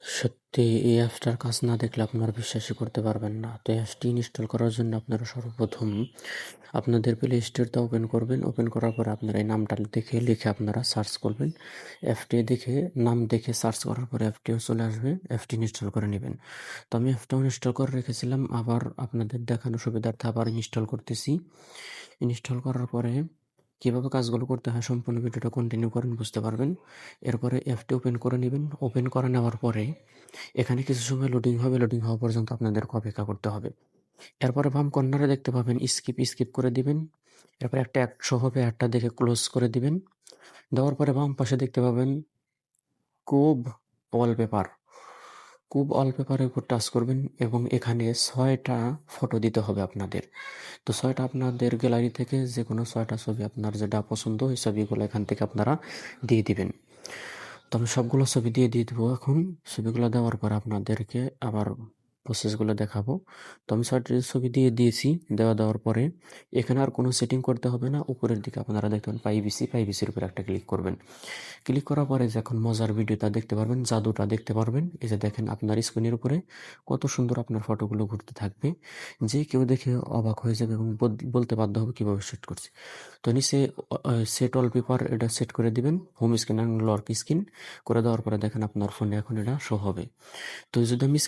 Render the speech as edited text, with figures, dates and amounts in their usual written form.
সত্যি এই অ্যাপসটার কাজ না দেখলে আপনারা বিশ্বাসই করতে পারবেন না। তো অ্যাপসটি ইনস্টল করার জন্য আপনারা সর্বপ্রথম আপনাদের প্লে স্টোরটা ওপেন করবেন। ওপেন করার পরে আপনারা এই নামটা লিখে আপনারা সার্চ করবেন। অ্যাপটি দেখে নাম দেখে সার্চ করার পরে অ্যাপটিও চলে আসবে। অ্যাপটি ইনস্টল করে নেবেন। তো আমি অ্যাপটাও ইনস্টল করে রেখেছিলাম। আবার আপনাদের দেখানো সুবিধার্থে আবার ইনস্টল করতেছি। ইনস্টল করার পরে কীভাবে কাজগুলো করতে হয় সম্পূর্ণ ভিডিওটা কন্টিনিউ করেন, বুঝতে পারবেন। এরপরে অ্যাপটি ওপেন করে নেবেন। ওপেন করে নেওয়ার পরে এখানে কিছু সময় লোডিং হবে। লোডিং হওয়া পর্যন্ত আপনাদেরকে অপেক্ষা করতে হবে। এরপরে বাম কর্নারে দেখতে পাবেন স্কিপ করে দিবেন। এরপরে একটা অ্যাড শো হবে, অ্যাডটা দেখে ক্লোজ করে দিবেন। দেওয়ার পরে বাম পাশে দেখতে পাবেন কুব ওয়ালপেপার। কুব ওয়ালপেপারের উপর টাচ করবেন এবং এখানে ৬টা ফটো দিতে হবে আপনাদের। তো ৬টা আপনাদের গ্যালারি থেকে যে কোনো ৬টা ছবি আপনার যেটা পছন্দ ওই ছবিগুলো এখান থেকে আপনারা দিয়ে দিবেন। তো আমি সবগুলো ছবি দিয়ে দেবো এখন। ছবিগুলো দেওয়ার পর আপনাদেরকে আবার প্রসেসগুলো দেখাবো। তো আমি ৬টি ছবি দিয়ে দিয়েছি। দেওয়ার পরে এখানে আর কোনো সেটিং করতে হবে না। উপরের দিকে আপনারা দেখবেন পাইবিসির উপর একটা ক্লিক করবেন। ক্লিক করার পরে যখন মজার ভিডিওটা দেখতে পারবেন, জাদুটা দেখতে পারবেন। এই যে দেখেন আপনার স্ক্রিনের উপরে কত সুন্দর আপনার ফটোগুলো ঘুরতে থাকবে। যে কেউ দেখে অবাক হয়ে যাবে এবং বলতে বাধ্য হবে কীভাবে সেট করছি। তো নিচে সেট অল পেপার এটা সেট করে দিবেন। হোম স্ক্রিন এবং লক স্ক্রিন করে দেওয়ার পরে দেখেন আপনার ফোনে এখন এটা শো হবে। তো যদি আমি